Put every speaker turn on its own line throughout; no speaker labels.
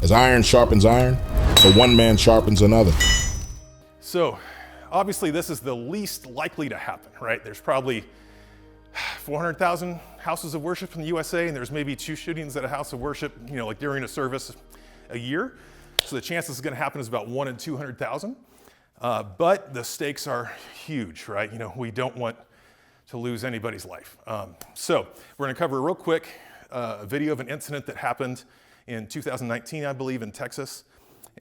As iron sharpens iron, so one man sharpens another.
So obviously this is the least likely to happen, right? There's probably 400,000 houses of worship in the USA, and there's maybe 2 shootings at a house of worship, like during a service a year. So the chance this is gonna happen is about 1 in 200,000. But the stakes are huge, right? We don't want to lose anybody's life. So we're gonna cover real quick a video of an incident that happened in 2019, I believe, in Texas.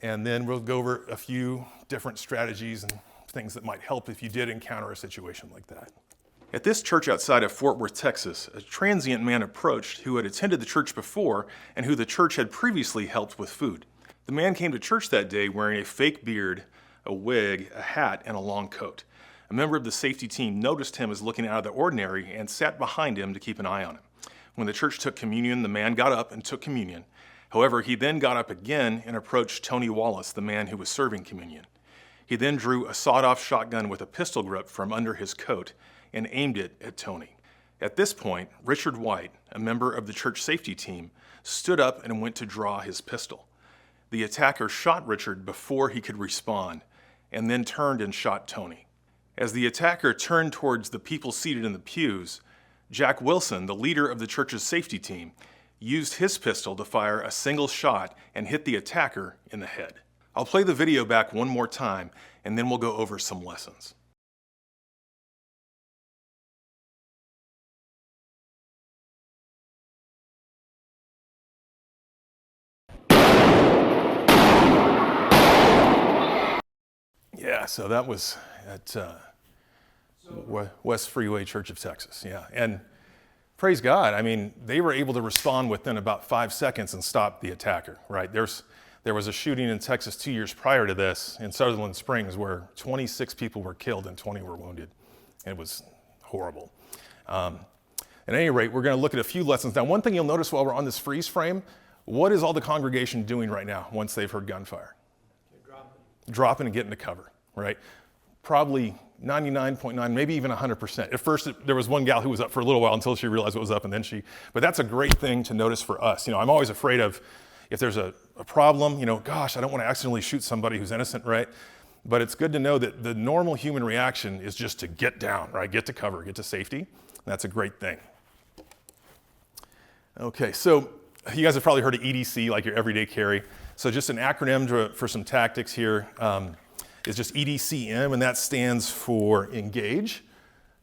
And then we'll go over a few different strategies and things that might help if you did encounter a situation like that. At this church outside of Fort Worth, Texas, a transient man approached who had attended the church before and who the church had previously helped with food. The man came to church that day wearing a fake beard, a wig, a hat, and a long coat. A member of the safety team noticed him as looking out of the ordinary and sat behind him to keep an eye on him. When the church took communion, the man got up and took communion. However, he then got up again and approached Tony Wallace, the man who was serving communion. He then drew a sawed-off shotgun with a pistol grip from under his coat and aimed it at Tony. At this point, Richard White, a member of the church safety team, stood up and went to draw his pistol. The attacker shot Richard before he could respond, and then turned and shot Tony. As the attacker turned towards the people seated in the pews, Jack Wilson, the leader of the church's safety team, used his pistol to fire a single shot and hit the attacker in the head. I'll play the video back one more time, and then we'll go over some lessons. Yeah, so that was at West Freeway Church of Texas, yeah. And praise God, they were able to respond within about 5 seconds and stop the attacker, right? There was a shooting in Texas 2 years prior to this in Sutherland Springs where 26 people were killed and 20 were wounded. It was horrible. At any rate, we're gonna look at a few lessons. Now, one thing you'll notice while we're on this freeze frame, what is all the congregation doing right now once they've heard gunfire? Dropping and getting to cover, right? Probably 99.9, maybe even 100%. At first, there was one gal who was up for a little while until she realized what was up, and then but that's a great thing to notice for us. I'm always afraid of if there's a problem, gosh, I don't want to accidentally shoot somebody who's innocent, right? But it's good to know that the normal human reaction is just to get down, right? Get to cover, get to safety. That's a great thing. Okay, so you guys have probably heard of EDC, like your everyday carry. So just an acronym for some tactics here. Is just EDCM, and that stands for engage,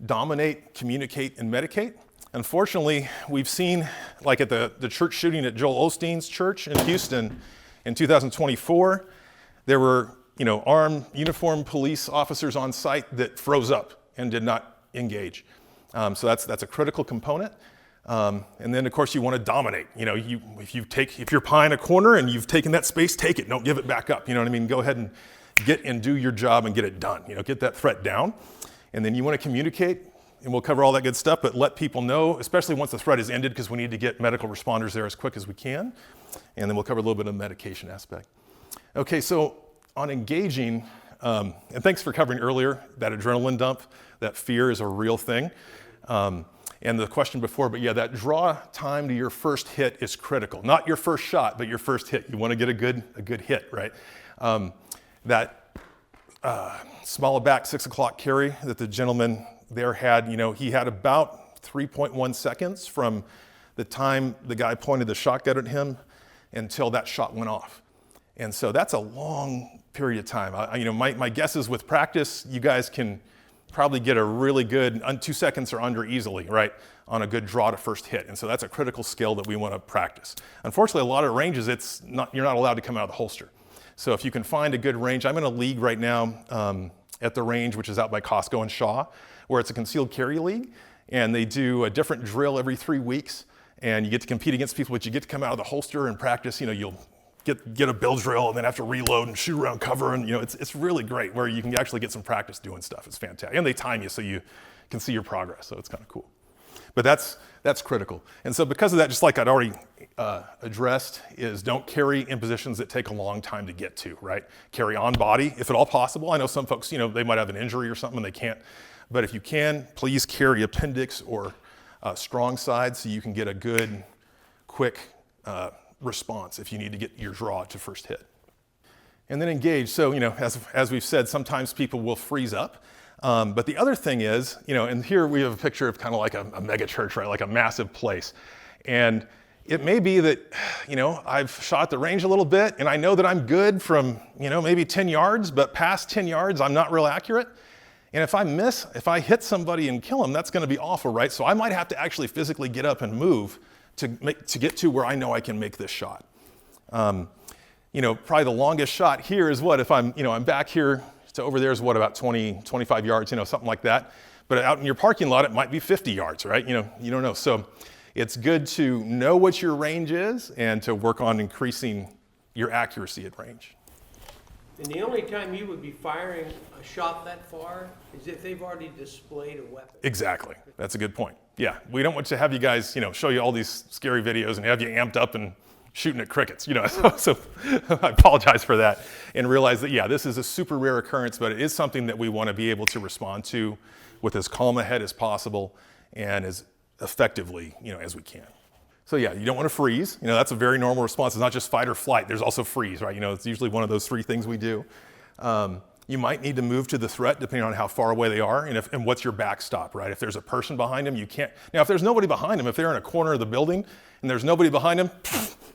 dominate, communicate, and medicate. Unfortunately, we've seen, like at the church shooting at Joel Osteen's church in Houston in 2024, there were armed, uniformed police officers on site that froze up and did not engage. So that's a critical component. And then of course you want to dominate. If you're pieing a corner and you've taken that space, take it. Don't give it back up. Go ahead and get and do your job and get it done. Get that threat down. And then you want to communicate, and we'll cover all that good stuff, but let people know, especially once the threat is ended, because we need to get medical responders there as quick as we can. And then we'll cover a little bit of the medication aspect. Okay, so on engaging, and thanks for covering earlier that adrenaline dump, that fear is a real thing. And the question before, but yeah, that draw time to your first hit is critical. Not your first shot, but your first hit. You want to get a good hit, right? That small back 6 o'clock carry that the gentleman there had, he had about 3.1 seconds from the time the guy pointed the shotgun at him until that shot went off. And so that's a long period of time. My guess is with practice, you guys can probably get a really good 2 seconds or under easily, right, on a good draw to first hit. And so that's a critical skill that we want to practice. Unfortunately, a lot of ranges, you're not allowed to come out of the holster. So if you can find a good range, I'm in a league right now at the range, which is out by Costco and Shaw, where it's a concealed carry league, and they do a different drill every 3 weeks, and you get to compete against people, but you get to come out of the holster and practice. You'll get a bill drill and then have to reload and shoot around cover, and it's really great where you can actually get some practice doing stuff. It's fantastic, and they time you so you can see your progress, so it's kind of cool. But that's critical. And so because of that, just like I'd already addressed, is don't carry in positions that take a long time to get to, right? Carry on body, if at all possible. I know some folks, they might have an injury or something and they can't. But if you can, please carry appendix or strong side so you can get a good, quick response if you need to get your draw to first hit. And then engage. So, as we've said, sometimes people will freeze up. But the other thing is, and here we have a picture of kind of like a mega church, right? Like a massive place. And it may be that, I've shot the range a little bit and I know that I'm good from, maybe 10 yards, but past 10 yards, I'm not real accurate. And if I hit somebody and kill them, that's going to be awful, right? So I might have to actually physically get up and move to get to where I know I can make this shot. Probably the longest shot here is what, if I'm back here to over there is what, about 20, 25 yards, something like that. But out in your parking lot, it might be 50 yards, right? You don't know. So it's good to know what your range is and to work on increasing your accuracy at range.
And the only time you would be firing a shot that far is if they've already displayed a weapon.
Exactly. That's a good point. Yeah, we don't want to have you guys, show you all these scary videos and have you amped up and shooting at crickets, so I apologize for that and realize that, yeah, this is a super rare occurrence, but it is something that we want to be able to respond to with as calm a head as possible and as effectively, as we can. So yeah, you don't want to freeze. That's a very normal response. It's not just fight or flight. There's also freeze, right? It's usually one of those three things we do. You might need to move to the threat depending on how far away they are and what's your backstop, right? If there's a person behind them, you can't. Now, if there's nobody behind them, if they're in a corner of the building and there's nobody behind them,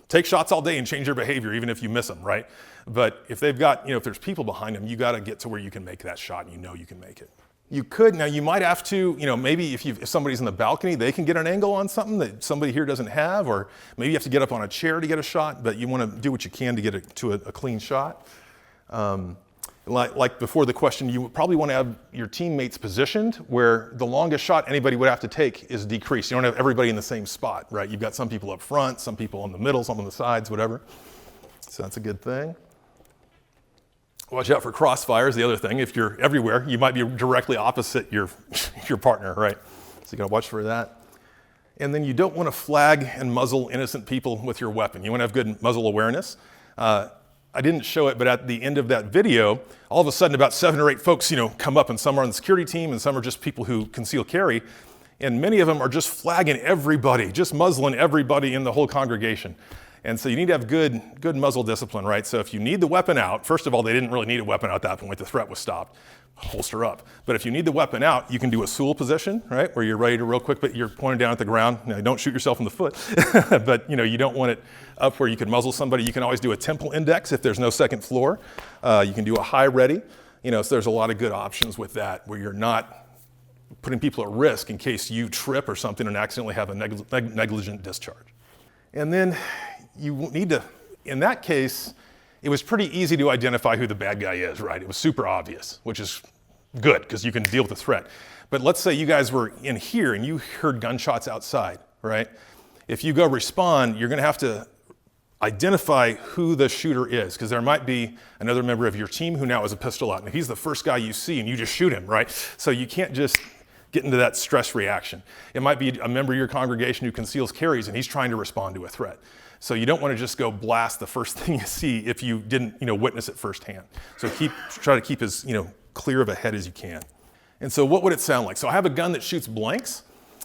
take shots all day and change their behavior, even if you miss them, right? But if they've got, if there's people behind them, you got to get to where you can make that shot and you can make it. You could, now you might have to, maybe if somebody's in the balcony, they can get an angle on something that somebody here doesn't have, or maybe you have to get up on a chair to get a shot, but you want to do what you can to get it to a clean shot. Like before the question, you probably want to have your teammates positioned where the longest shot anybody would have to take is decreased. You don't have everybody in the same spot, right? You've got some people up front, some people in the middle, some on the sides, whatever. So that's a good thing. Watch out for crossfires, the other thing. If you're everywhere, you might be directly opposite your partner, right? So you gotta watch for that. And then you don't want to flag and muzzle innocent people with your weapon. You want to have good muzzle awareness. I didn't show it, but at the end of that video, all of a sudden about 7 or 8 folks, come up, and some are on the security team and some are just people who conceal carry. And many of them are just flagging everybody, just muzzling everybody in the whole congregation. And so you need to have good muzzle discipline, right? So if you need the weapon out, first of all, they didn't really need a weapon out at that point. The threat was stopped. Holster up. But if you need the weapon out, you can do a Sewell position, right? Where you're ready to real quick, but you're pointing down at the ground. Now, don't shoot yourself in the foot, but you don't want it up where you could muzzle somebody. You can always do a temple index if there's no second floor. You can do a high ready. So there's a lot of good options with that where you're not putting people at risk in case you trip or something and accidentally have a negligent discharge. And then you need to, in that case, it was pretty easy to identify who the bad guy is, right? It was super obvious, which is good because you can deal with the threat. But let's say you guys were in here and you heard gunshots outside, right? If you go respond, you're gonna have to identify who the shooter is, because there might be another member of your team who now has a pistol out, and he's the first guy you see and you just shoot him, right? So you can't just get into that stress reaction. It might be a member of your congregation who conceals carries and he's trying to respond to a threat. So you don't want to just go blast the first thing you see if you didn't, witness it firsthand. So try to keep as, clear of a head as you can. And so what would it sound like? So I have a gun that shoots blanks.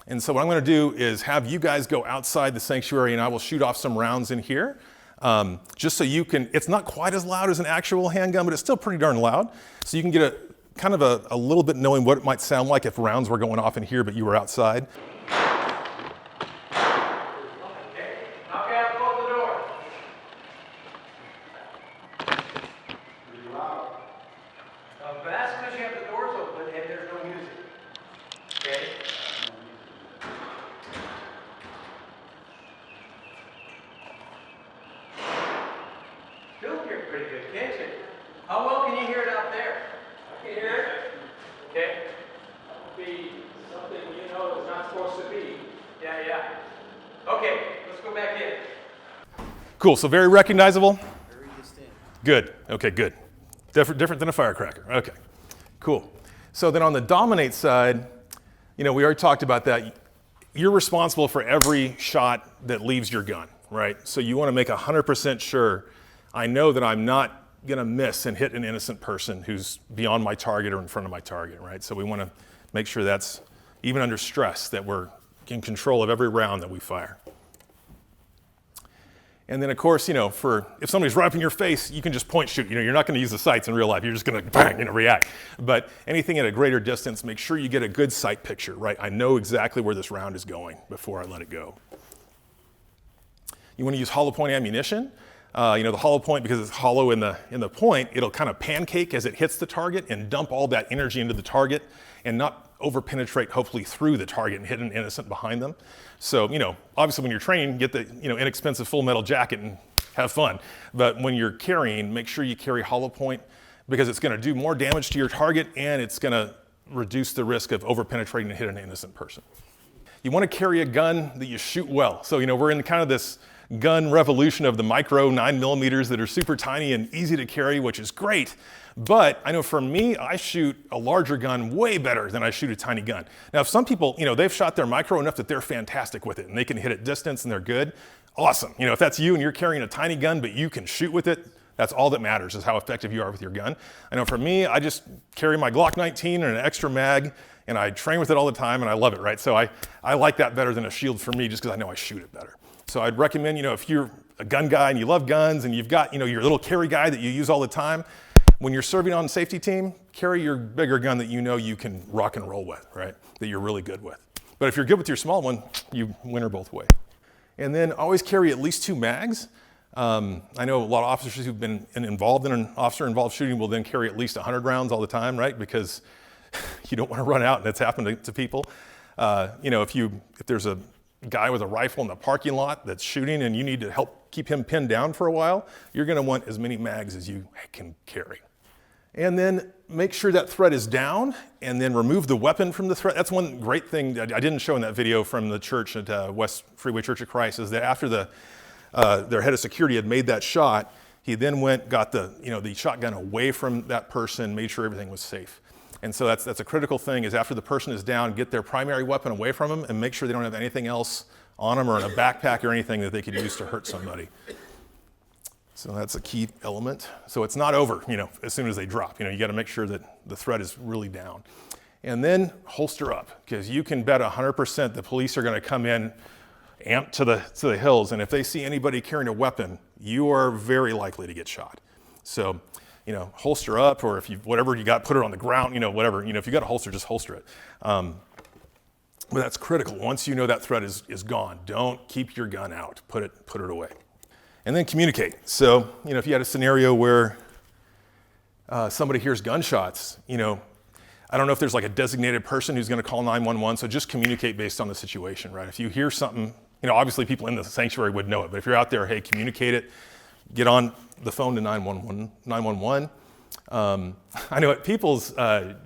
And so what I'm going to do is have you guys go outside the sanctuary and I will shoot off some rounds in here. Just so you can, it's not quite as loud as an actual handgun, but it's still pretty darn loud. So you can get a little bit knowing what it might sound like if rounds were going off in here, but you were outside.
How well can you hear it out there? I can hear it. Okay. That would be something it's not supposed to be. Yeah. Okay, let's go back in.
Cool, so very recognizable?
Very distinct.
Good, okay, good. Different than a firecracker, okay, cool. So then on the dominate side, we already talked about that. You're responsible for every shot that leaves your gun, right? So you want to make 100% sure I know that I'm not gonna miss and hit an innocent person who's beyond my target or in front of my target, right? So we want to make sure that's, even under stress, that we're in control of every round that we fire. And then, of course, if somebody's right up in your face, you can just point shoot. You're not going to use the sights in real life. You're just going to bang, react. But anything at a greater distance, make sure you get a good sight picture, right? I know exactly where this round is going before I let it go. You want to use hollow point ammunition. The hollow point, because it's hollow in the point, it'll kind of pancake as it hits the target and dump all that energy into the target and not over-penetrate, hopefully, through the target and hit an innocent behind them. So, obviously when you're training, get the, inexpensive full metal jacket and have fun. But when you're carrying, make sure you carry hollow point because it's gonna do more damage to your target and it's gonna reduce the risk of over-penetrating and hit an innocent person. You wanna carry a gun that you shoot well. So, we're in kind of this gun revolution of the micro 9mm that are super tiny and easy to carry, which is great. But I know for me, I shoot a larger gun way better than I shoot a tiny gun. Now, if some people, they've shot their micro enough that they're fantastic with it and they can hit at distance and they're good, awesome. If that's you and you're carrying a tiny gun, but you can shoot with it, that's all that matters is how effective you are with your gun. I know for me, I just carry my Glock 19 and an extra mag and I train with it all the time and I love it, right? So I like that better than a shield for me just because I know I shoot it better. So I'd recommend, if you're a gun guy and you love guns and you've got, your little carry guy that you use all the time, when you're serving on safety team, carry your bigger gun that you can rock and roll with, right? That you're really good with. But if you're good with your small one, you win her both ways. And then always carry at least 2 mags. I know a lot of officers who've been involved in an officer-involved shooting will then carry at least 100 rounds all the time, right? Because you don't want to run out, and it's happened to people. If there's a guy with a rifle in the parking lot that's shooting and you need to help keep him pinned down for a while, you're going to want as many mags as you can carry. And then make sure that threat is down and then remove the weapon from the threat. That's one great thing that I didn't show in that video from the church at West Freeway Church of Christ is that after their head of security had made that shot, he then got the shotgun away from that person, made sure everything was safe. And so that's a critical thing is after the person is down, get their primary weapon away from them and make sure they don't have anything else on them or in a backpack or anything that they could use to hurt somebody. So that's a key element. So it's not over, as soon as they drop. You got to make sure that the threat is really down. And then holster up, because you can bet 100% the police are going to come in amped to the hills, and if they see anybody carrying a weapon, you are very likely to get shot. So, holster up, or if whatever you got, put it on the ground, whatever. If you got a holster, just holster it. But that's critical. Once you know that threat is gone, don't keep your gun out. Put it away. And then communicate. So, if you had a scenario where somebody hears gunshots, I don't know if there's like a designated person who's going to call 911, so just communicate based on the situation, right? If you hear something, obviously people in the sanctuary would know it, but if you're out there, hey, communicate it, get on the phone to 911. I know at People's,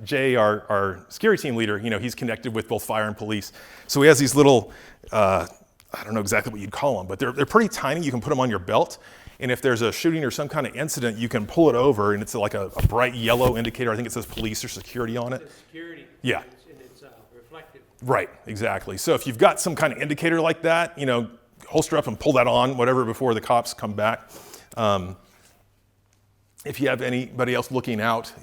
Jay, our security team leader, he's connected with both fire and police. So he has these little, I don't know exactly what you'd call them, but they're pretty tiny. You can put them on your belt. And if there's a shooting or some kind of incident, you can pull it over, and it's like a bright yellow indicator. I think it says police or security on it.
It's security.
Yeah.
And it's reflective.
Right, exactly. So if you've got some kind of indicator like that, holster up and pull that on, whatever, before the cops come back. If you have anybody else looking out,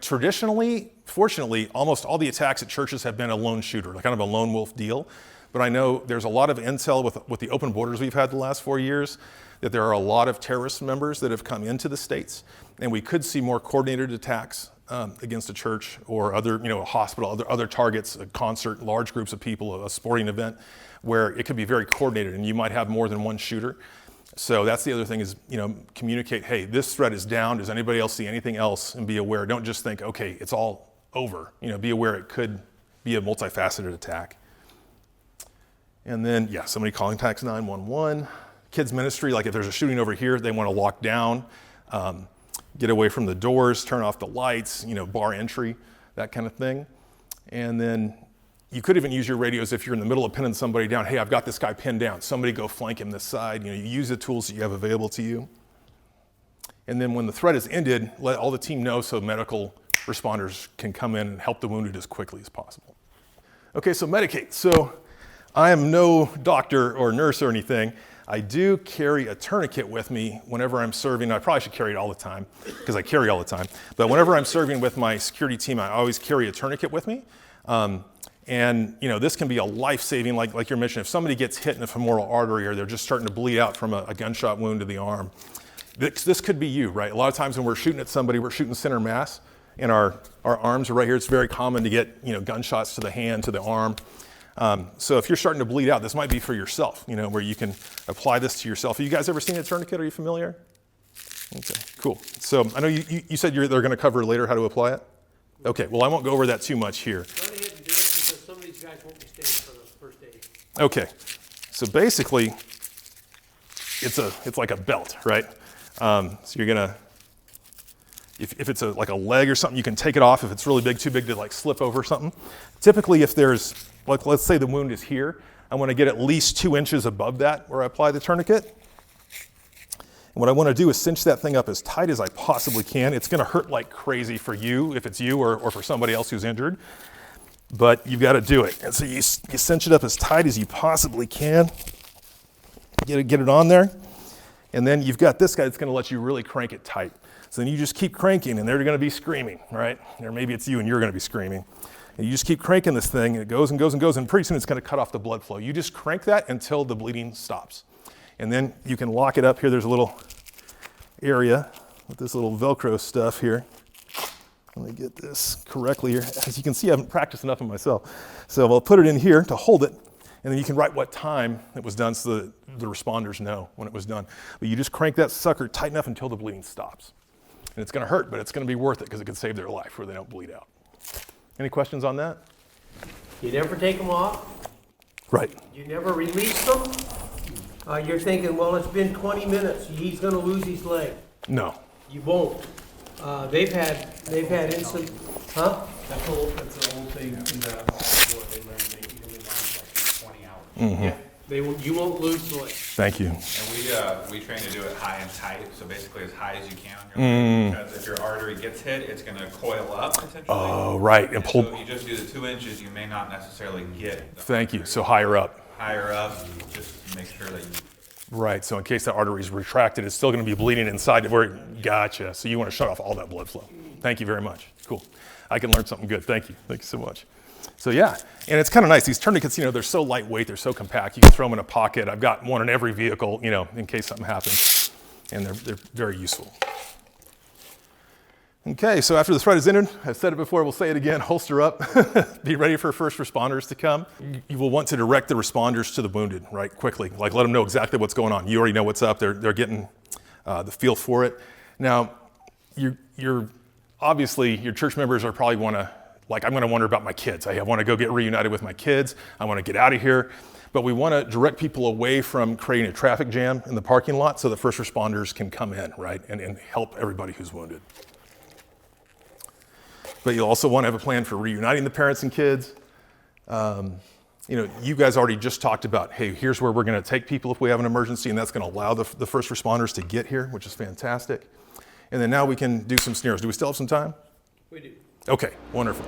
traditionally, fortunately, almost all the attacks at churches have been a lone shooter, like kind of a lone wolf deal. But I know there's a lot of intel with the open borders we've had the last 4 years, that there are a lot of terrorist members that have come into the States, and we could see more coordinated attacks against a church or other, a hospital, other targets, a concert, large groups of people, a sporting event, where it could be very coordinated, and you might have more than one shooter. So that's the other thing is, communicate, hey, this threat is down. Does anybody else see anything else? And be aware. Don't just think, okay, it's all over. Be aware it could be a multifaceted attack. And then, somebody contacts 911. Kids ministry, like if there's a shooting over here, they want to lock down, get away from the doors, turn off the lights, bar entry, that kind of thing. And then you could even use your radios if you're in the middle of pinning somebody down. Hey, I've got this guy pinned down. Somebody go flank him this side. You use the tools that you have available to you. And then when the threat is ended, let all the team know so medical responders can come in and help the wounded as quickly as possible. Okay, so Medicate. So I am no doctor or nurse or anything. I do carry a tourniquet with me whenever I'm serving. I probably should carry it all the time because I carry all the time. But whenever I'm serving with my security team, I always carry a tourniquet with me. And this can be a life-saving, like you mentioned, if somebody gets hit in the femoral artery or they're just starting to bleed out from a gunshot wound to the arm, this could be you, right? A lot of times when we're shooting at somebody, we're shooting center mass, and our arms are right here. It's very common to get gunshots to the hand, to the arm. So if you're starting to bleed out, this might be for yourself, where you can apply this to yourself. Have you guys ever seen a tourniquet? Are you familiar? Okay, cool. So I know you said they're going to cover later how to apply it? Okay, well, I won't go over that too much here.
Go ahead and do it because some of these guys won't be staying for the first aid.
Okay, so basically, it's like a belt, right? So you're gonna, if it's like a leg or something, you can take it off if it's really big, too big to like slip over something. Typically, if there's, like let's say the wound is here, I want to get at least 2 inches above that where I apply the tourniquet. And what I want to do is cinch that thing up as tight as I possibly can. It's going to hurt like crazy for you, if it's you or for somebody else who's injured. But you've got to do it. And so you cinch it up as tight as you possibly can. Get it on there. And then you've got this guy that's going to let you really crank it tight. So then you just keep cranking, and they're going to be screaming, right? Or maybe it's you and you're going to be screaming. And you just keep cranking this thing, and it goes and goes and goes, and pretty soon it's going to cut off the blood flow. You just crank that until the bleeding stops. And then you can lock it up here. There's a little area with this little Velcro stuff here. Let me get this correctly here. As you can see, I haven't practiced enough of myself. So I'll put it in here to hold it, and then you can write what time it was done so that the responders know when it was done. But you just crank that sucker tight enough until the bleeding stops. And it's going to hurt, but it's going to be worth it because it could save their life where they don't bleed out. Any questions on that?
You never take them off.
Right.
You never release them. You're thinking, well, it's been 20 minutes. He's going to lose his leg.
No.
You won't. They've had instant, huh?
That's the whole thing in the war. They learned they can live on like 20 hours.
Mm-hmm.
Yeah. You won't lose the leg.
Thank you.
And we train to do it high and tight, so basically as high as you can on your leg, because if your artery gets hit, it's going to coil up essentially.
Oh, right. And pull.
So if you just do the 2 inches, you may not necessarily get.
Thank you. So higher up.
Higher up, just make sure that you.
Right. So in case that artery is retracted, it's still going to be bleeding inside of where. Gotcha. So you want to shut off all that blood flow. Thank you very much. Cool. I can learn something good. Thank you. Thank you so much. So yeah, and it's kind of nice. These tourniquets, they're so lightweight, they're so compact. You can throw them in a pocket. I've got one in every vehicle, in case something happens, and they're very useful. Okay, so after the threat is ended, I've said it before, we'll say it again, holster up. Be ready for first responders to come. You will want to direct the responders to the wounded, right, quickly. Like let them know exactly what's going on. You already know what's up. They're getting the feel for it. Now, you're obviously, your church members are probably want to, like, I'm going to wonder about my kids. I want to go get reunited with my kids. I want to get out of here. But we want to direct people away from creating a traffic jam in the parking lot so the first responders can come in, right, and help everybody who's wounded. But you'll also want to have a plan for reuniting the parents and kids. You guys already just talked about, hey, here's where we're going to take people if we have an emergency, and that's going to allow the first responders to get here, which is fantastic. And then now we can do some scenarios. Do we still have some time?
We do.
Okay, wonderful.